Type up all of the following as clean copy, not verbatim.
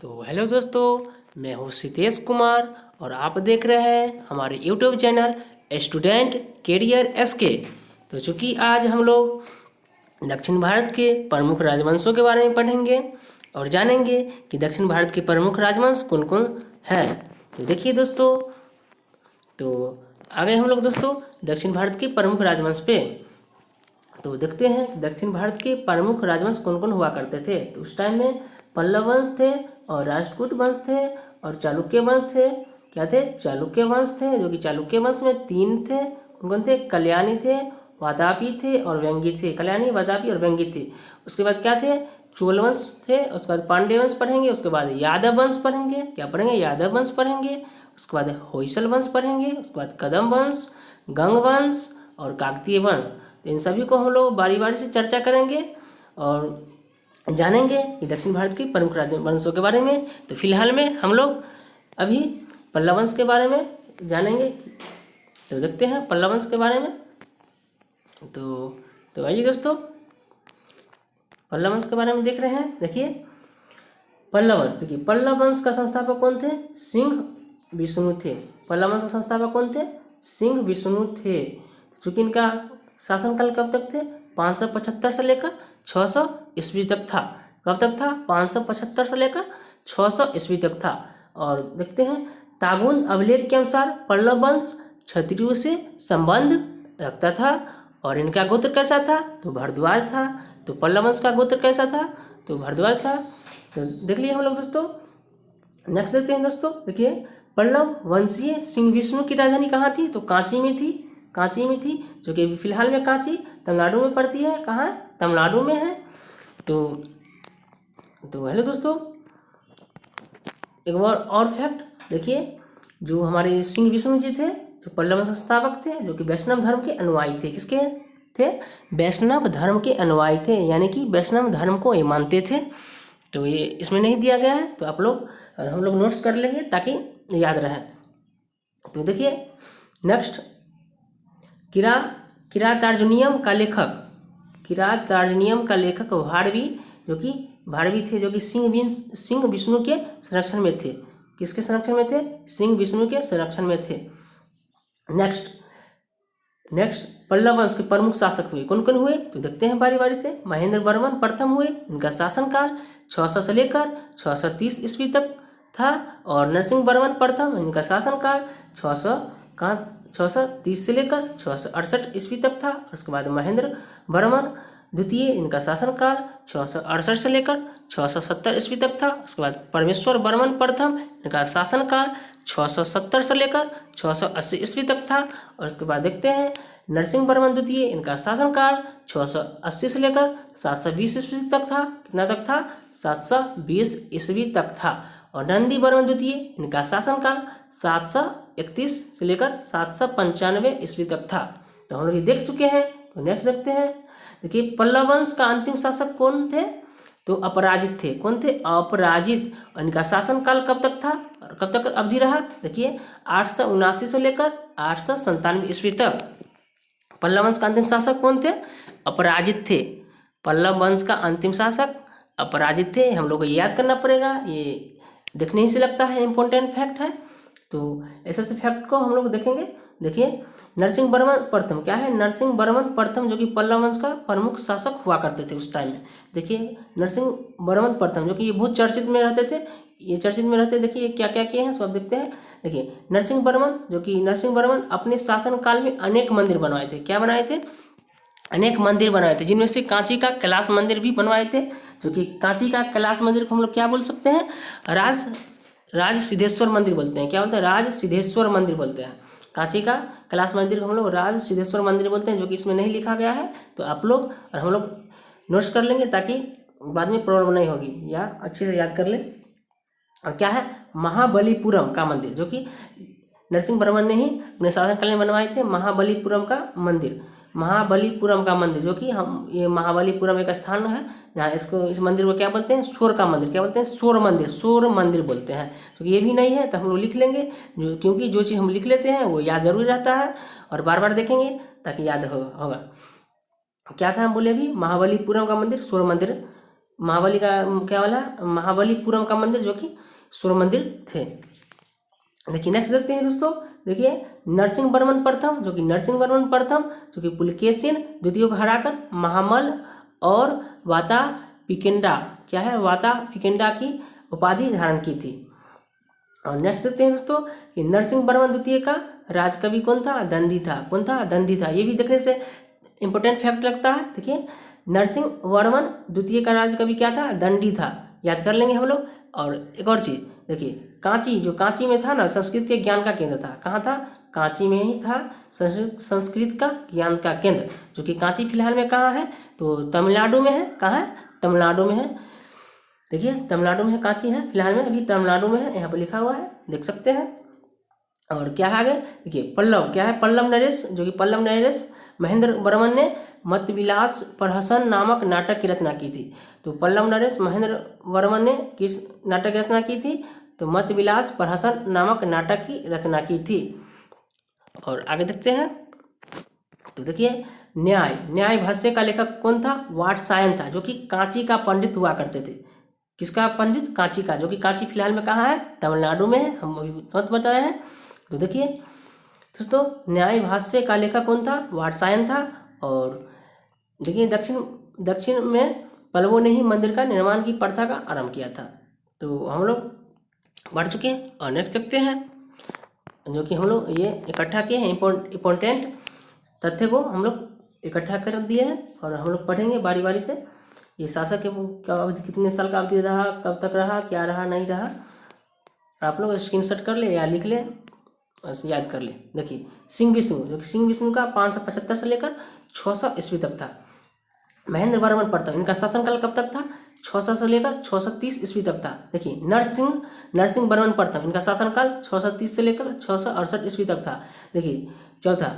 तो हेलो दोस्तों, मैं हूँ सितेश कुमार और आप देख रहे हैं हमारे YouTube channel student career SK. तो चूँकि आज हम लोग दक्षिण भारत के प्रमुख राजवंशों के बारे में पढ़ेंगे और जानेंगे कि दक्षिण भारत के प्रमुख राजवंश कौन कौन हैं। तो देखिए दोस्तों, तो आ गए हम लोग दोस्तों दक्षिण भारत के प्रमुख राजवंश पे। तो देखते हैं दक्षिण भारत के प्रमुख राजवंश कौन कौन हुआ करते थे। तो उस टाइम में पल्लव वंश थे और राष्ट्रकूट वंश थे और चालुक्य वंश थे। क्या थे? चालुक्य वंश थे, जो कि चालुक्य वंश में 3 थे। कौन कौन थे? कल्याणी थे, वातापी थे और व्यंगी थे। कल्याणी, वातापी और व्यंगी थे। उसके बाद क्या थे? चोल वंश थे। उसके बाद पांड्य वंश पढ़ेंगे। उसके बाद यादव वंश पढ़ेंगे। क्या पढ़ेंगे? यादव वंश पढ़ेंगे। उसके बाद होयसल वंश पढ़ेंगे। उसके बाद कदम वंश, गंग वंश और काकतीय वंश। तो इन सभी को हम लोग बारी बारी से चर्चा करेंगे और जानेंगे कि दक्षिण भारत की प्रमुख राजवंशों के बारे में। तो फिलहाल में हम लोग अभी पल्लव वंश के बारे में जानेंगे। तो देखते हैं पल्लव वंश के बारे में। तो आइए दोस्तों, पल्लव वंश के बारे में देख रहे हैं। देखिए पल्लव वंश, देखिए पल्लव वंश का संस्थापक कौन थे? सिंह विष्णु थे। पल्लव वंश का संस्थापक कौन थे? सिंह विष्णु थे। चूँकि इनका शासनकाल कब तक थे? 575 से लेकर 600 ईस्वी तक था। कब तक था? 575 से लेकर 600 ईस्वी तक था। और देखते हैं तागुन अभिलेख के अनुसार पल्लव वंश क्षत्रियों से संबंध रखता था और इनका गोत्र कैसा था? तो भारद्वाज था। तो पल्लव वंश का गोत्र कैसा था? तो भारद्वाज था। तो देख लिए हम लोग दोस्तों। नेक्स्ट देखते हैं दोस्तों। देखिए पल्लव वंशीय सिंह विष्णु की राजधानी कहाँ थी? तो कांची में थी। कांची में थी, जो कि फिलहाल में कांची तमिलनाडु में पड़ती है। कहाँ है? तमिलनाडु में है। तो हेलो दोस्तों, एक बार और फैक्ट देखिए, जो हमारे सिंह विष्णु जी थे, जो पल्लव संस्थापक थे, जो कि वैष्णव धर्म के अनुयायी थे। किसके थे? वैष्णव धर्म के अनुयायी थे, यानी कि वैष्णव धर्म को ये मानते थे। तो ये इसमें नहीं दिया गया है, तो आप लोग और हम लोग नोट्स कर लेंगे ताकि याद रहे। तो देखिए नेक्स्ट, किरातार्जुनीयम का लेखक, किरातार्जुनीयम का लेखक भारवी, जो कि भारवी थे, जो कि सिंह विष्णु के संरक्षण में थे। किसके संरक्षण में थे? सिंह विष्णु के संरक्षण में थे। नेक्स्ट पल्लव वंश के प्रमुख शासक हुए। कौन कौन हुए? तो देखते हैं बारी बारी से। महेंद्र वर्मन प्रथम हुए। इनका शासनकाल 600 से लेकर 630 ईस्वी तक था। और नरसिंह वर्मन प्रथम, इनका शासनकाल 630 से लेकर 668 ईस्वी तक था। उसके बाद महेंद्र वर्मन द्वितीय, इनका शासनकाल 668 से लेकर 670 ईस्वी तक था। उसके बाद परमेश्वर वर्मन प्रथम, इनका शासनकाल 670 से लेकर 680 ईस्वी तक था। और उसके बाद देखते हैं नरसिंह वर्मन द्वितीय, इनका शासनकाल 680 से लेकर 720 ईस्वी तक था। कितना तक था? 720 ईस्वी तक था। और नंदी वर्मन द्वितीय, इनका शासनकाल 731 से लेकर 795 ईस्वी तक था। तो हम लोग ये देख चुके हैं। तो नेक्स्ट देखते हैं। देखिए पल्लव वंश का अंतिम शासक कौन थे? तो अपराजित थे। कौन थे? अपराजित। और इनका शासनकाल कब तक था और कब तक अवधि रहा? देखिए 879 से लेकर 897 ईस्वी तक। पल्लव वंश का अंतिम शासक कौन थे? अपराजित थे। पल्लव वंश का अंतिम शासक अपराजित थे। हम लोग को याद करना पड़ेगा, ये देखने ही से लगता है इम्पोर्टेंट फैक्ट है। तो ऐसे फैक्ट को हम लोग देखेंगे। देखिए नरसिंह वर्मन प्रथम, क्या है? नरसिंह वर्मन प्रथम, जो कि पल्लव वंश का प्रमुख शासक हुआ करते थे उस टाइम में। देखिए नरसिंह वर्मन प्रथम, जो कि ये बहुत चर्चित में रहते थे। ये चर्चित में रहते, देखिए क्या क्या किए हैं सब देखते हैं। देखिए नरसिंह वर्मन, जो कि नरसिंह वर्मन अपने शासनकाल में अनेक मंदिर बनवाए थे। क्या बनाए थे? अनेक मंदिर बनाए थे, जिनमें से कांची का कैलाश मंदिर भी बनवाए थे। जो कि कांची का कैलाश मंदिर को हम लोग क्या बोल सकते हैं? राज सिद्धेश्वर मंदिर बोलते हैं। क्या बोलते हैं? राज सिद्धेश्वर मंदिर बोलते हैं। कांची का कैलाश मंदिर को हम लोग राज सिद्धेश्वर मंदिर बोलते हैं, जो कि इसमें नहीं लिखा गया है। तो आप लोग और हम लोग नोट्स कर लेंगे ताकि बाद में प्रॉब्लम नहीं होगी, या अच्छे से याद कर ले। और क्या है? महाबलीपुरम का मंदिर, जो कि नरसिंह वर्मन ने ही अपने शासनकाल में बनवाए थे। महाबलीपुरम का मंदिर, महाबलीपुरम का मंदिर, जो कि हम ये महाबलीपुरम एक स्थान है जहाँ इस मंदिर को क्या बोलते हैं? शोर का मंदिर। क्या बोलते हैं? शोर मंदिर, शोर मंदिर बोलते हैं। तो ये भी नहीं है तो हम लोग लिख लेंगे, क्योंकि जो चीज़ हम लिख लेते हैं वो याद जरूरी रहता है और बार बार देखेंगे ताकि याद होगा। क्या था हम बोले अभी? महाबलीपुरम का मंदिर, शोर मंदिर महाबली का क्या वाला महाबलीपुरम का मंदिर जो कि सूर्य मंदिर थे। देखिए नेक्स्ट देखते हैं दोस्तों। देखिए नरसिंह वर्मन प्रथम जो कि नरसिंह वर्मन प्रथम जो कि पुलकेशिन द्वितीय को हराकर महामल और वातापिकेंडा क्या है वातापिकेंडा की उपाधि धारण की थी। और नेक्स्ट देखते हैं दोस्तों कि नरसिंह वर्मन द्वितीय का राजकवि कौन था? दंडी था। कौन था? दंडी था। ये भी देखने से इंपॉर्टेंट फैक्ट लगता है। देखिए नरसिंह वर्मन द्वितीय का राजकवि क्या था? दंडी था। याद कर लेंगे हम लोग। और एक और चीज देखिए कांची जो कांची में था ना संस्कृत के ज्ञान का केंद्र था। कहाँ था? कांची में ही था संस्कृत का ज्ञान का केंद्र जो कि कांची फिलहाल में कहाँ है? तो तमिलनाडु में है। कहाँ है? तमिलनाडु में है। देखिए तमिलनाडु में है कांची है फिलहाल में, अभी तमिलनाडु में है, यहाँ पर लिखा हुआ है देख सकते हैं। और क्या है आगे? देखिए पल्लव क्या है? पल्लव नरेश जो कि पल्लव नरेश महेंद्र वर्मन ने मतविलास प्रहसन नामक नाटक की रचना की थी। तो पल्लव नरेश महेंद्र वर्मन ने किस नाटक की रचना की थी? तो मतविलास प्रहसन नामक नाटक की रचना की थी। और आगे देखते हैं तो देखिए न्याय भाष्य का लेखक कौन था? वात्सायन था जो कि कांची का पंडित हुआ करते थे। किसका पंडित? कांची का, जो कि कांची फिलहाल में कहाँ है? तमिलनाडु में है, हम अभी तुरंत बताए हैं। तो देखिए दोस्तों न्याय भाष्य का लेखक कौन था? वात्सायन था। और देखिए दक्षिण में पल्लवों ने ही मंदिर का निर्माण की प्रथा का आरंभ किया था। तो हम लोग बढ़ चुके हैं। और नेक्स्ट देखते हैं जो कि हम लोग ये इकट्ठा किए हैं इम्पोर्टेंट तथ्य को हम लोग इकट्ठा कर दिए हैं और हम लोग पढ़ेंगे बारी बारी से। ये शासक का अवधि कितने साल का अवधि रहा, कब तक रहा, क्या रहा, नहीं रहा, आप लोग स्क्रीनशॉट कर ले या लिख ले, बस याद कर ले। देखिए सिंह विष्णु जो कि सिंह विष्णु का 575 से लेकर 600 ईस्वी तक था। महेंद्र वर्मन प्रथम इनका शासनकाल कब तक था? 600 से लेकर 630 ईस्वी तक था। देखिए नरसिंह वर्मन प्रथम इनका शासनकाल 630 से लेकर 668 ईस्वी तक था। देखिए चौथा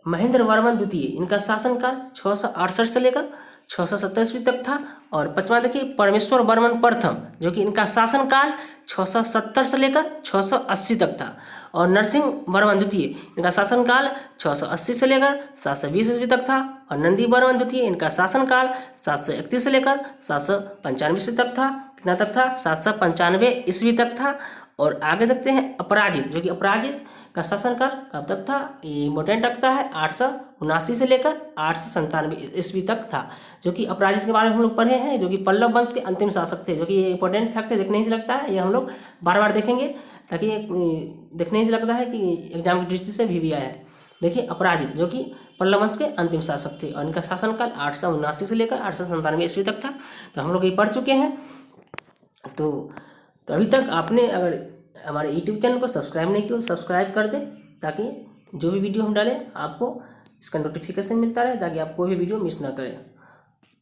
महेंद्र वर्मन द्वितीय इनका शासनकाल 668 से लेकर 670 ईस्वी तक था। और पांचवा देखिए परमेश्वर वर्मन प्रथम जो कि इनका शासनकाल 670 से लेकर 680 तक था। और नरसिंह वर्मन द्वितीय इनका शासनकाल 680 से लेकर 720 ईस्वी तक था। और नंदी वर्मन द्वितीय इनका शासनकाल 731 से लेकर 795 ईस्वी तक था। कितना तक था? 795 ईस्वी तक था। और आगे देखते हैं अपराजित जो कि अपराजित का शासनकाल कब तक था? ये इम्पोर्टेंट रखता है 879 से लेकर 897 ईस्वी तक था। जो कि अपराजित के बारे में हम लोग पढ़े हैं जो कि पल्लव वंश के अंतिम शासक थे। जो कि ये इंपॉर्टेंट फैक्ट है, देखने ही से लगता है, ये हम लोग बार बार देखेंगे ताकि देखने ही से लगता है कि एग्जाम की दृष्टि से भी आया है। देखिए अपराजित जो कि पल्लव वंश के अंतिम शासक थे और इनका शासनकाल 879 से लेकर 897 ईस्वी तक था। तो हम लोग ये पढ़ चुके हैं। तो अभी तक आपने अगर हमारे यूट्यूब चैनल को सब्सक्राइब नहीं किया तो सब्सक्राइब कर दें ताकि जो भी वीडियो हम डालें आपको इसका नोटिफिकेशन मिलता रहे, ताकि आप कोई भी वीडियो मिस ना करें।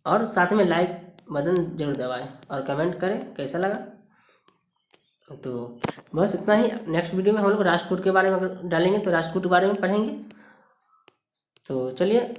और साथ में लाइक बटन जरूर दबाएं और कमेंट करें कैसा लगा। तो बस इतना ही। नेक्स्ट वीडियो में हम लोग राष्ट्रकूट के बारे में अगर डालेंगे तो राष्ट्रकूट के बारे में पढ़ेंगे। तो चलिए